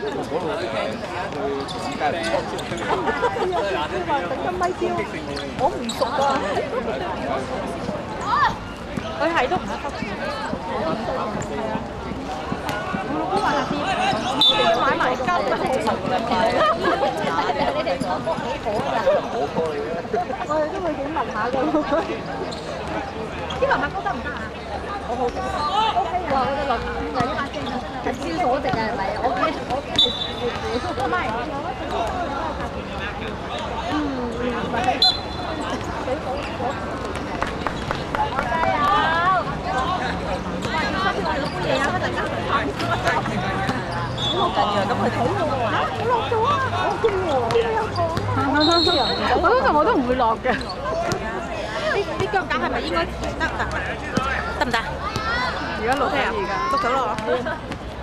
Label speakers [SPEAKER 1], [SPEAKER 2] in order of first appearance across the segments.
[SPEAKER 1] 嗰度去全世界嚟講，
[SPEAKER 2] 你話頂金咪招，我唔熟啊。佢係都唔得得。係啊。我老公話下次買埋金都好神嘅。你哋講好火㗎。
[SPEAKER 1] 好波嚟嘅。
[SPEAKER 2] 我哋都會點問下㗎。啲文物哥得唔得啊？我好 OK 㗎，我覺得係燒火定係咪？我驚係唔係。唔係俾火。加油！喂，收住我哋嗰杯嘢啊！大家好緊要，咁佢睇我喎。我落咗啊！我驚喎，邊度有糖啊？我通常我都唔會落嘅。啲腳架係咪應該得㗎？得唔得？而家錄聽啊！錄咗咯。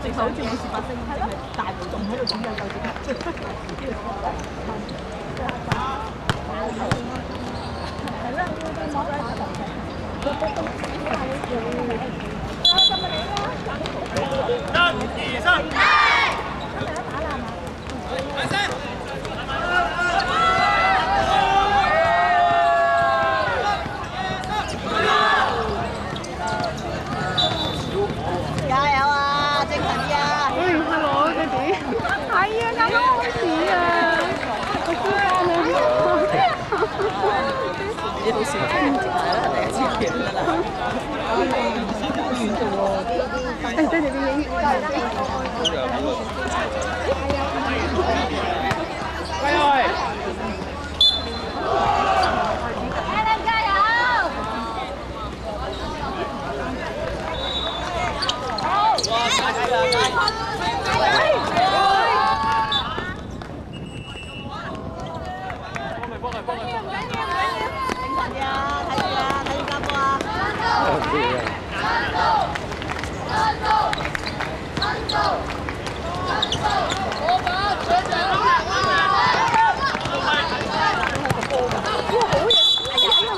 [SPEAKER 2] 直頭好似冇事發生，係咯？大活動喺度整緊舊節目。係啦，攞嚟。1、2、3。
[SPEAKER 3] 啲好少聽，直係啦，第一次見㗎啦。
[SPEAKER 2] 誒，對住啲影。
[SPEAKER 1] 喂！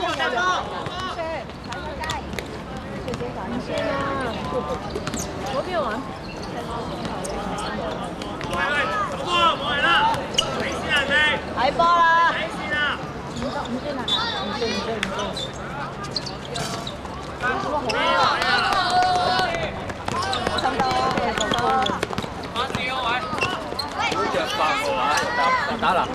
[SPEAKER 2] 加油！
[SPEAKER 3] 睇波啦！
[SPEAKER 1] 打啦！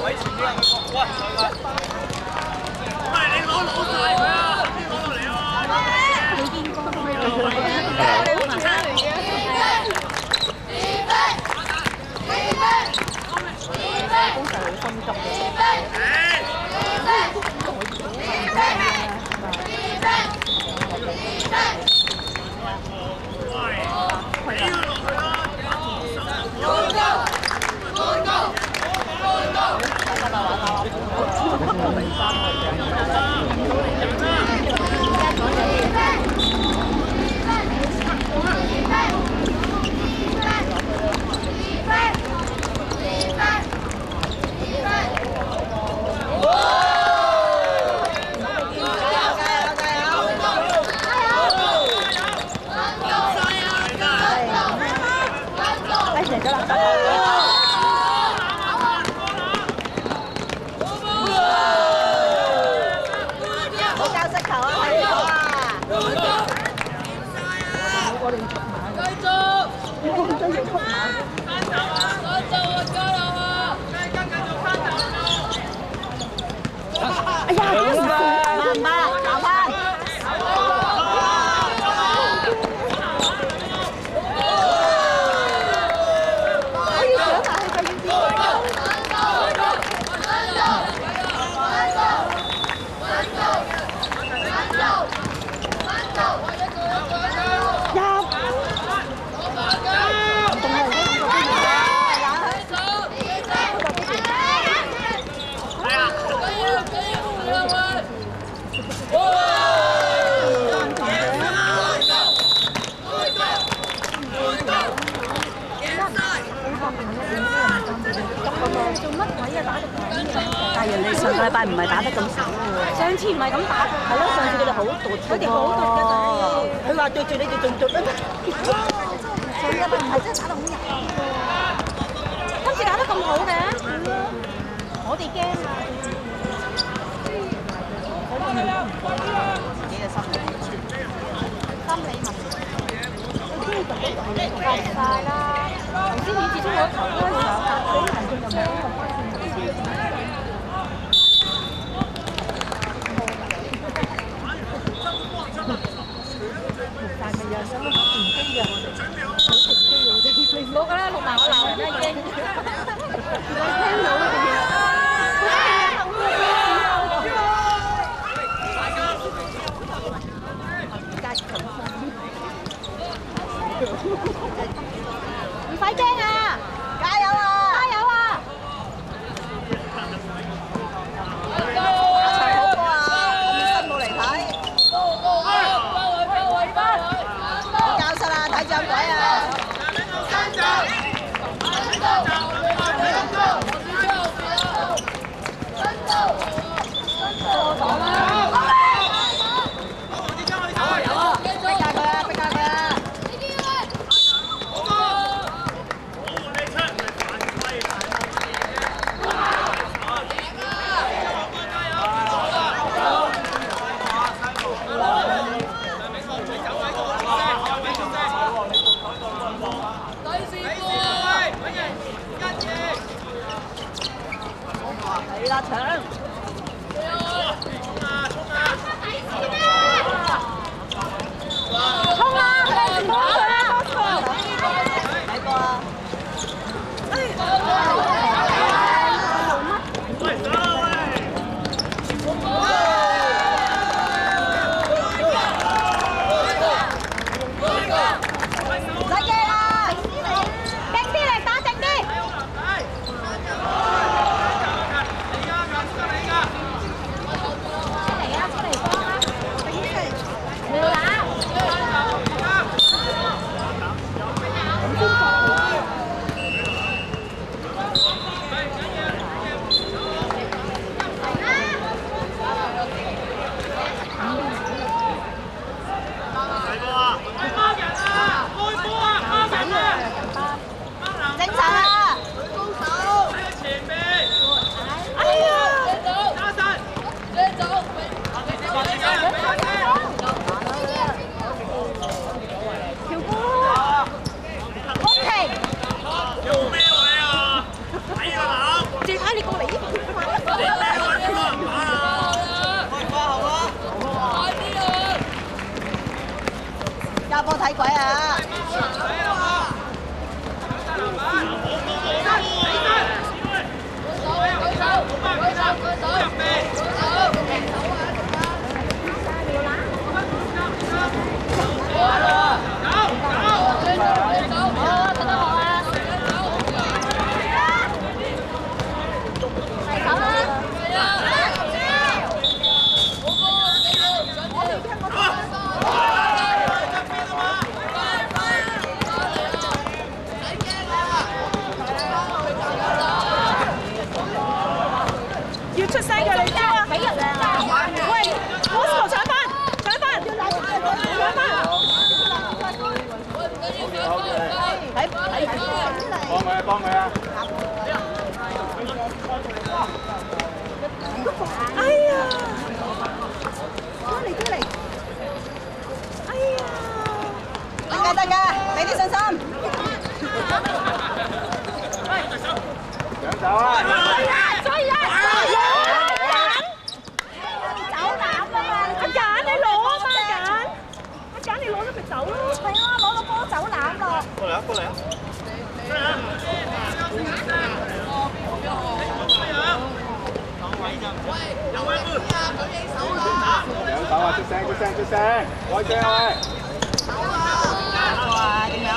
[SPEAKER 4] 位前啲人嘅角哇！喂，你攞晒佢啊！邊攞落嚟啊？
[SPEAKER 2] 你見過佢嚟上個禮拜唔係打得咁少喎。上次唔係咁打，係咯，上次佢哋好毒，佢哋好毒㗎。佢話對住你哋仲毒啊！上個禮拜唔係真係打得好入。今次打得咁好嘅，我哋驚啊！自己嘅心理問題。夠晒啦！頭先以至中咗球開場，俾人進入咩咁關鍵？但係又想攞唔機嘅，好食機喎！冇㗎啦，錄埋我鬧人啦已經。你聽到嘅嘢。唔使驚啊！加油啊！加油啊！
[SPEAKER 3] 一齊好波啊！咁辛苦嚟睇，我教實啦，睇掌櫃啊！啦搶！衝啊！睇波啊！睇波啊！加波睇鬼啊！
[SPEAKER 2] 要出聲嘅你知啊！俾人啊！喂 ，Bosco 搶翻，搶翻，搶翻！
[SPEAKER 1] 幫佢啊！幫佢啊！
[SPEAKER 2] 哎呀！出嚟！哎呀！
[SPEAKER 3] 得㗎，俾啲信心。
[SPEAKER 1] 搶走啊！
[SPEAKER 2] 所以啊！走攬啊嘛！阿簡你攞啊嘛，阿簡你攞咗佢走咯。係啊，攞個波走攬咯。
[SPEAKER 1] 過嚟啊！過嚟啊！兩手啊！出聲！開聲啊！
[SPEAKER 3] 哇！點樣？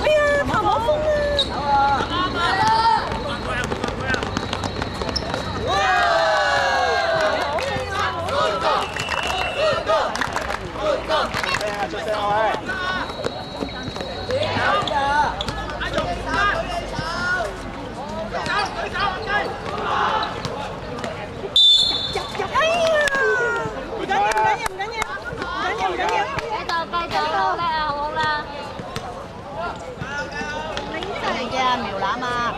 [SPEAKER 2] 哎呀，頭冇風啊！
[SPEAKER 1] 出聲啊！喂！
[SPEAKER 4] 走！
[SPEAKER 2] 籃啊！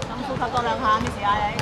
[SPEAKER 2] 深呼吸多兩下，咩事啊你？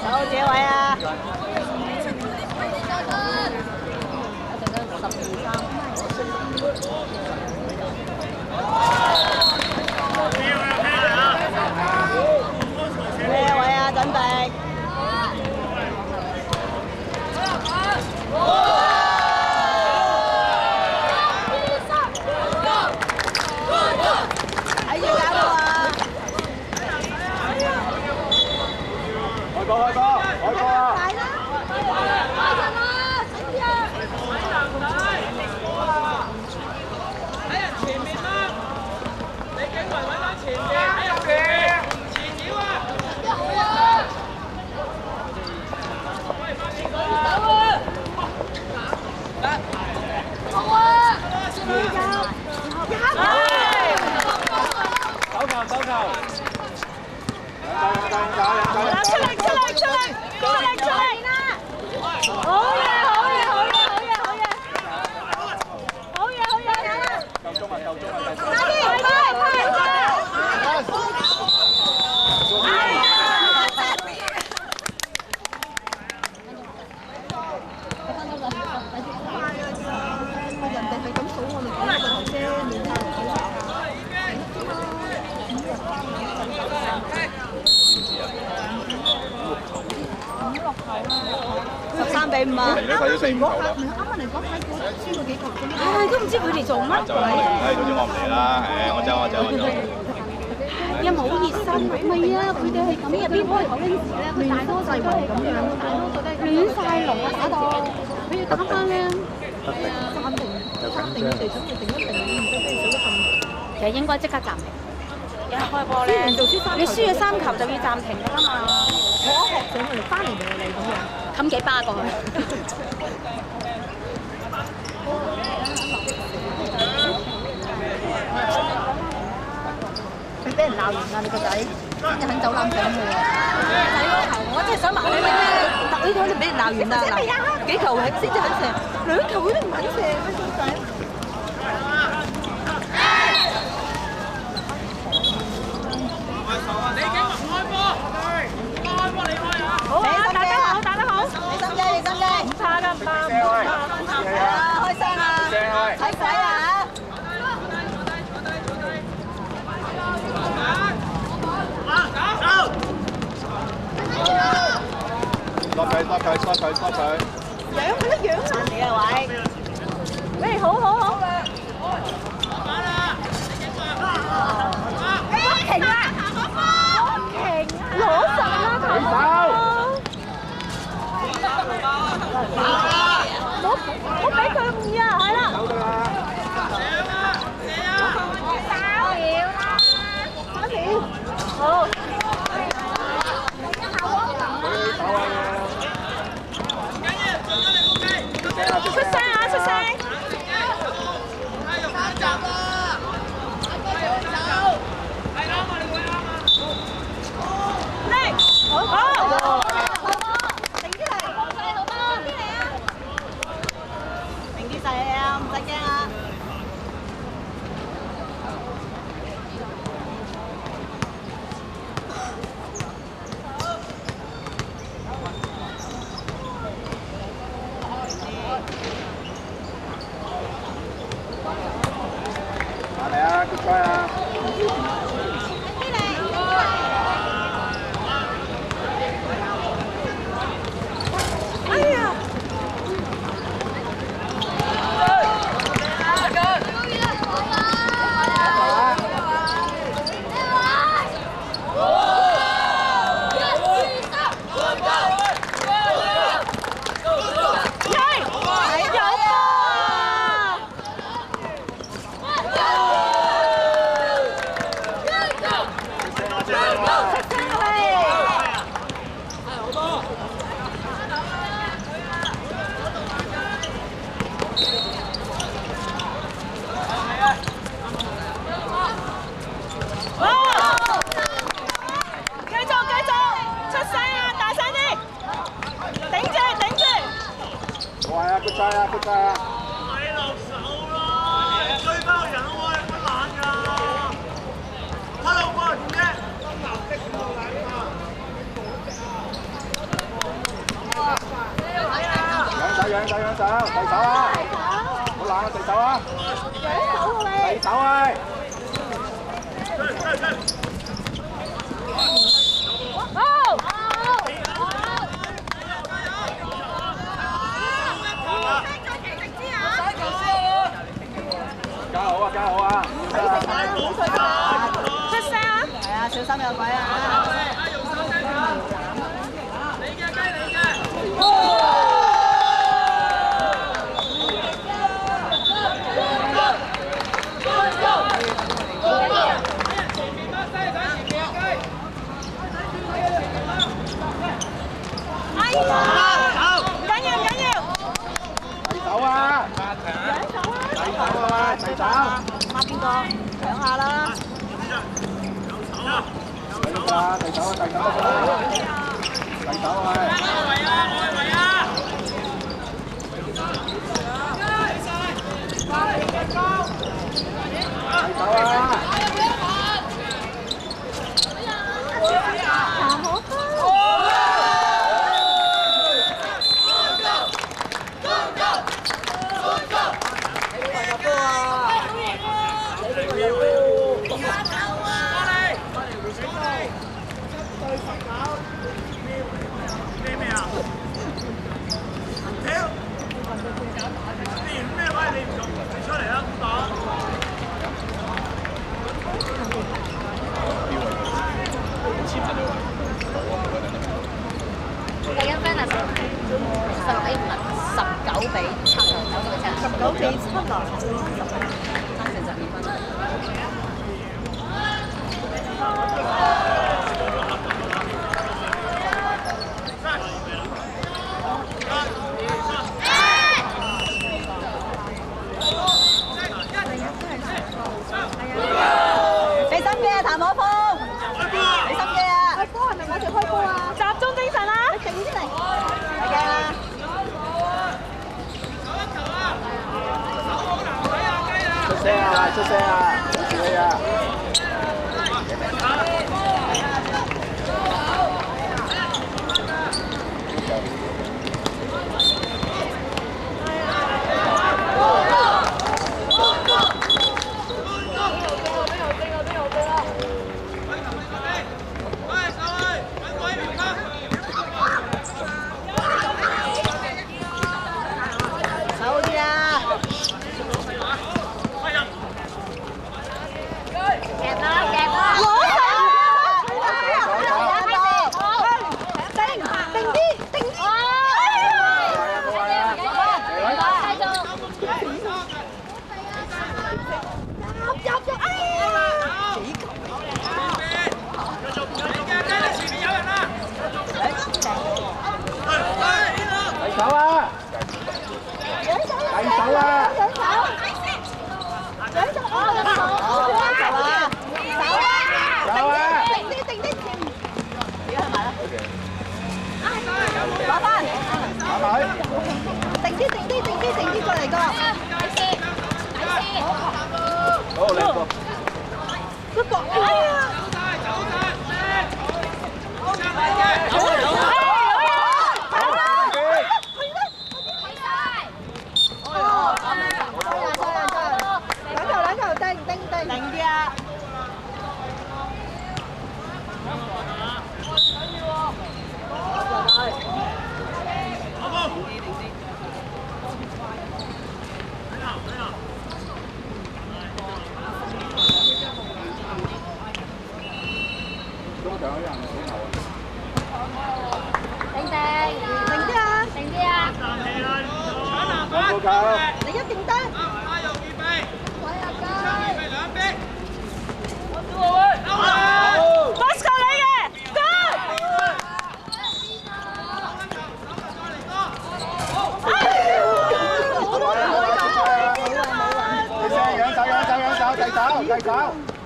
[SPEAKER 2] 好，這位啊！呢位啊，準備。睇住搞到啊！
[SPEAKER 1] 開波開波開波啊！
[SPEAKER 4] 喺人前面啦！你景雲揾翻前面，喺入邊前腰啊！喂，翻邊個啊？走啊！好啊！手球手球！
[SPEAKER 2] 出嚟出嚟出嚟出嚟出嚟啦！好嘢好嘢好嘢好嘢好嘢！好嘢好嘢！
[SPEAKER 1] 夠鐘啊夠鐘啊！
[SPEAKER 2] 快啲快快快！人哋係咁數我哋幾個頭啫，你睇13-5啊！
[SPEAKER 1] 你都睇咗4-5球啦。
[SPEAKER 2] 啱啱嚟講睇過輸過幾球啫。唉，都唔知佢哋做乜鬼。
[SPEAKER 1] 唉，總之我唔嚟啦。誒，我走我走我走。
[SPEAKER 2] 又冇熱身，唔係啊！佢哋係咁入邊開口嗰陣時咧，佢大多數都係咁樣，大多數都係亂晒龍啊打到，佢要打翻咧。暫停，佢哋想要定一定，唔使俾你數得咁。其實應該即刻暫停。一開波咧，你輸咗3球就要暫停㗎啦嘛。我一學上去翻嚟就你咁樣，冚幾巴過去。佢俾人鬧完啦，你個仔今日肯走攬上去喎。仔嗰球，我真係想問你咩？特呢個就俾人鬧完啦，嗱幾球係先至肯射，2球佢都唔肯射，乜衰仔？
[SPEAKER 4] 李景文開波，開波你開啊！
[SPEAKER 2] 好啊，打得好，打得好。你心機，你心機。唔差㗎，唔差。係啊，開聲啊！睇鬼啊！stop
[SPEAKER 1] 佢。
[SPEAKER 2] 養佢都養爛你啊，喂！喂，好好好。停啊！停！攞實啦，球！我俾佢5啊，係啦。3秒。好。出聲啊！出聲！好！停啲嚟，好多，邊嚟啊？停啲細啊，唔使驚啊！
[SPEAKER 1] good try 啊 ，good try 啊！
[SPEAKER 4] 你落手啦！追包人我係乜懶㗎？睇到過點啫？
[SPEAKER 1] 揚手，遞手啊！好冷啊，遞手啊！遞手啊！加好啊！加好啊！
[SPEAKER 2] 出聲啊！
[SPEAKER 3] 係啊，小心有鬼啊！孖邊個搶下啦！
[SPEAKER 1] 遞手得㗎啦！遞手啊！
[SPEAKER 3] 計緊 fairness 19比7啊，19比7啊，差成12分啦。俾心機啊，譚可峰！俾心機啊！開波係咪馬上開波啊？
[SPEAKER 2] 集中精神啦！
[SPEAKER 3] 靜啲嚟，係嘅。
[SPEAKER 1] 出聲啊！出聲啊！好自己啊！
[SPEAKER 3] 你一定得。
[SPEAKER 2] Bosco 你嘅 ，Go！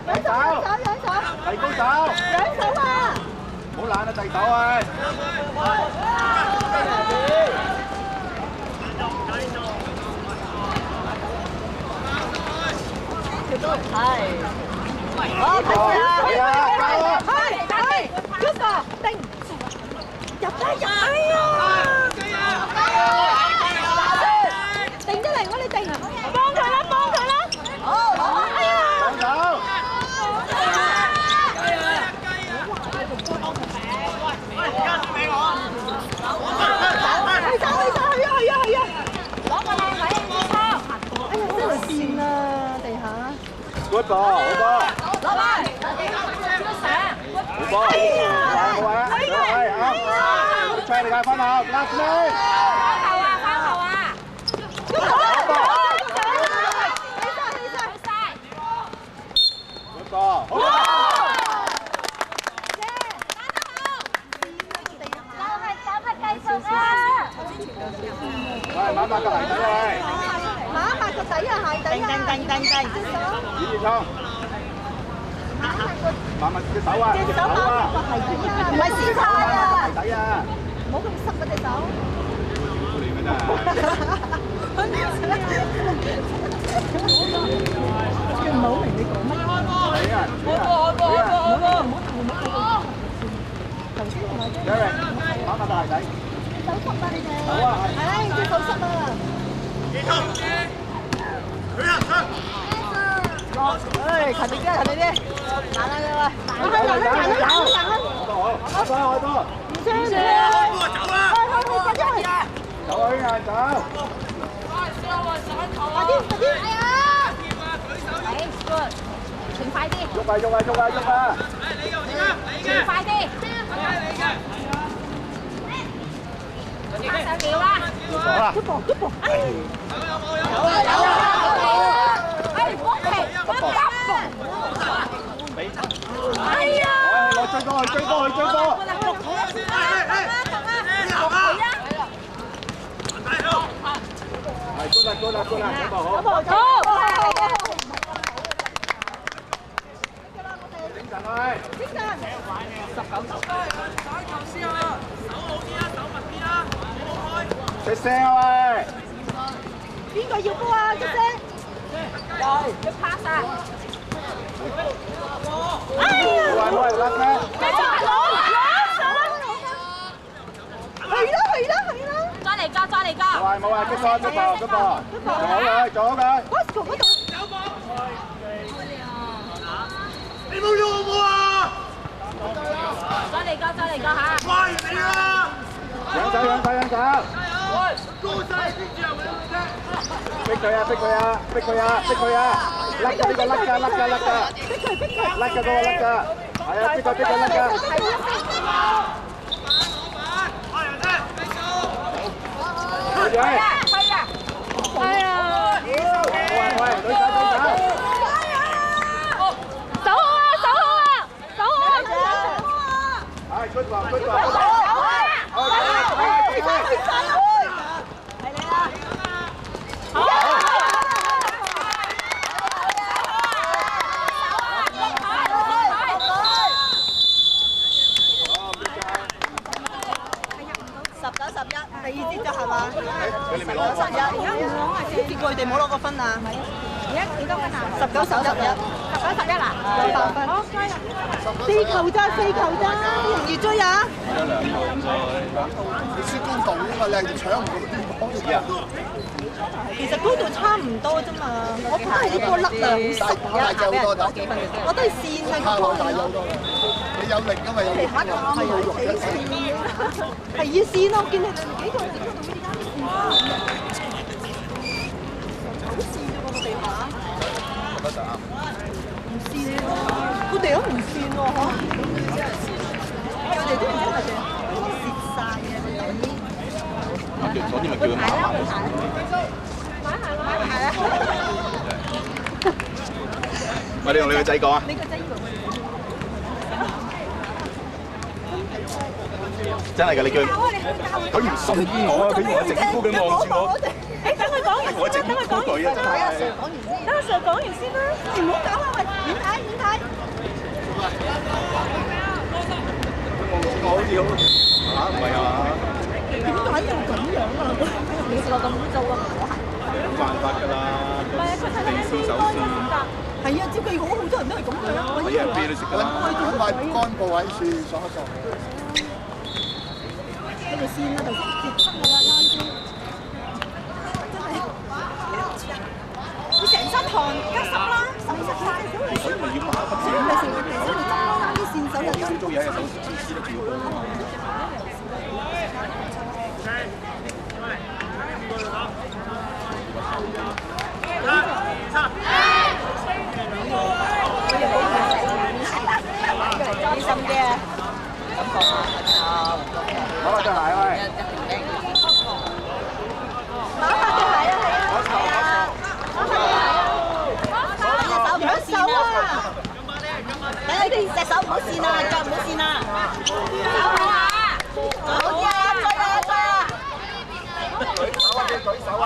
[SPEAKER 1] 遞手，提高手，
[SPEAKER 3] 兩手啊！
[SPEAKER 1] 唔好懶啊，遞手啊！係啊，加啊！
[SPEAKER 2] 嗰個定入低入，哎呀！定得嚟，我哋定，幫佢啦，幫佢啦！好，哎呀！
[SPEAKER 1] 放手！Good ball， 好波！
[SPEAKER 2] 攞嚟，好
[SPEAKER 1] 波！好位啊！係啊！出嚟㗎，翻後 ，last man！
[SPEAKER 2] 翻後啊！
[SPEAKER 1] 好波！好波！喂，攬下個鞋底喂！
[SPEAKER 2] 攬下個底啊，鞋底啊！
[SPEAKER 1] 演員衝！攬下隻手啊！隻手啊！
[SPEAKER 2] 唔係跣差啊！
[SPEAKER 1] 鞋底啊！
[SPEAKER 2] 唔好咁濕啊隻手！
[SPEAKER 1] 嚟㗎真係！
[SPEAKER 2] 佢唔好明你講乜。
[SPEAKER 1] 你啊！你啊！Jerry， 攬下個鞋底。
[SPEAKER 2] 手濕啊你哋！
[SPEAKER 1] 好啊！
[SPEAKER 2] 唉，隻手濕啊！唉，勤力啲，勤力啲，難啦你喂，行啦，
[SPEAKER 1] 好波！
[SPEAKER 2] 唔算啊！去，快啲去！
[SPEAKER 1] 走啊，圈走！
[SPEAKER 2] 快啲！哎呀！傳快啲！
[SPEAKER 1] 喐啊！
[SPEAKER 2] 傳快啲！上料啦！一步！哎！哎呀！
[SPEAKER 1] 我追波！係good啦，好！精神去！出聲啊喂！
[SPEAKER 2] 邊個要波啊？出聲！你 pass 啊！哎呀！
[SPEAKER 1] 喂，甩咩？
[SPEAKER 2] 繼續攞！係啦！再嚟個！
[SPEAKER 1] 冇啊！激波！仲好佢！
[SPEAKER 2] 嗰度！
[SPEAKER 4] 你冇喐我啊！
[SPEAKER 2] 再嚟個嚇！
[SPEAKER 4] 快你啊！
[SPEAKER 1] 養手！高勢先至係咪啫？逼佢啊！甩㗎！係啊！逼佢！係啊！喂，對手！
[SPEAKER 2] 手好啊！
[SPEAKER 1] 係 good ball！
[SPEAKER 3] 第二節就係嘛？19-11，結果佢哋冇攞過分啊！
[SPEAKER 2] 而家幾多分啊
[SPEAKER 3] 19-11，19-11
[SPEAKER 2] 啊！8分。4球咋，容易追啊！
[SPEAKER 1] 你輸高度啊嘛，你係搶唔到啲波嘅。
[SPEAKER 3] 其實高度差唔多啫嘛，我覺得係啲波甩啊，好實㗎。我都係線啊，個波大好多。
[SPEAKER 1] 你有力㗎嘛？有力。
[SPEAKER 3] 係要線咯，我見你哋幾個人喺度呢啲線。好線啫喎個地下。唔線咯，個地下唔線喎嗬。我哋都唔知係咪蝕曬嘅個底。
[SPEAKER 1] 所以咪叫佢買鞋。喂，你同你個仔講啊！
[SPEAKER 3] 你個仔以為我哋
[SPEAKER 1] 真係㗎，你叫佢唔信我啊！佢以為我整蠱佢望住我。
[SPEAKER 2] 誒，等佢講完先，
[SPEAKER 1] 我整蠱佢啊！真係。
[SPEAKER 2] 等阿 Sir 講完先啦，你唔好搞啊！喂，點睇？
[SPEAKER 1] 我好似好嚇，唔係啊嘛？
[SPEAKER 3] 點解要咁樣啊？你試過咁污糟啊？
[SPEAKER 1] 冇辦法㗎啦，地少手少。係
[SPEAKER 3] 係啊，照計好多人都係咁樣。
[SPEAKER 1] 俾人啤你食㗎啦。
[SPEAKER 5] 塊乾布喺樹上一上。
[SPEAKER 3] 佢哋線啊，頭先結束㗎啦，啱先。真係，你成身汗，加濕啦，濕晒。
[SPEAKER 1] 所以咪要抹。
[SPEAKER 3] 所以咪成日其實你執啦，啲線手就
[SPEAKER 1] 少做嘢，手黐得住。
[SPEAKER 3] 小心啲啊！
[SPEAKER 1] 攞埋對鞋喂！
[SPEAKER 3] 攞下對鞋啊！係啊！手唔好線啊！等佢哋隻手唔好線啊，腳唔好線啊！好啲啊！再啊！
[SPEAKER 1] 舉手啊！舉手啊！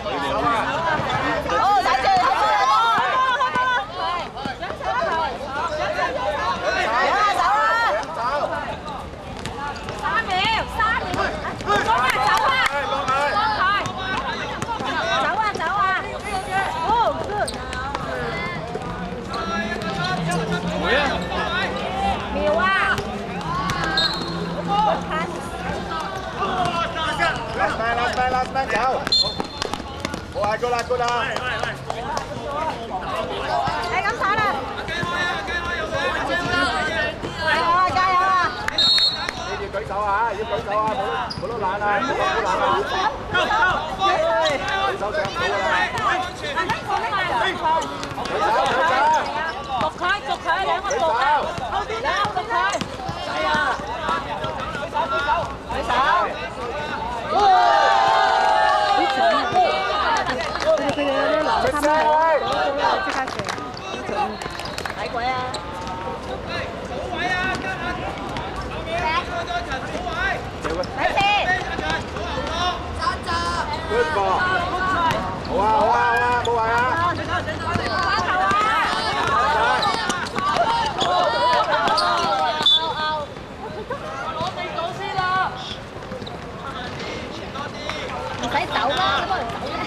[SPEAKER 1] 舉手啊！
[SPEAKER 3] 好，睇住，睇住。
[SPEAKER 1] last man走，好啊，good 啦，good 啦。
[SPEAKER 3] 你咁打啦！加油啊！加油啊！
[SPEAKER 1] 你要舉手啊！要舉手啊！冇得懶啊！冇得懶啊！舉手上唔到啦！
[SPEAKER 2] 逐佢兩個步啊！後邊啦，逐佢。係啊！舉手！佢哋有啲流心即刻射，睇鬼啊！睇先。
[SPEAKER 1] Good ball！好啊好啊好啊，冇壞啊！
[SPEAKER 2] 唔使走啦，幫人走咧，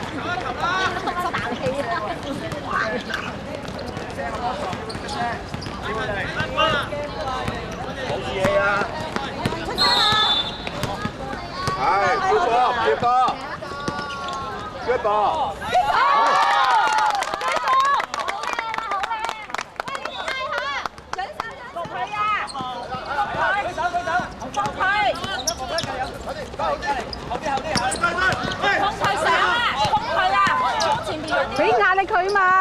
[SPEAKER 2] 吸啖氣啦。
[SPEAKER 1] 冇事氣啊！係，good ball，good ball，good ball。
[SPEAKER 2] 俾壓力佢嘛。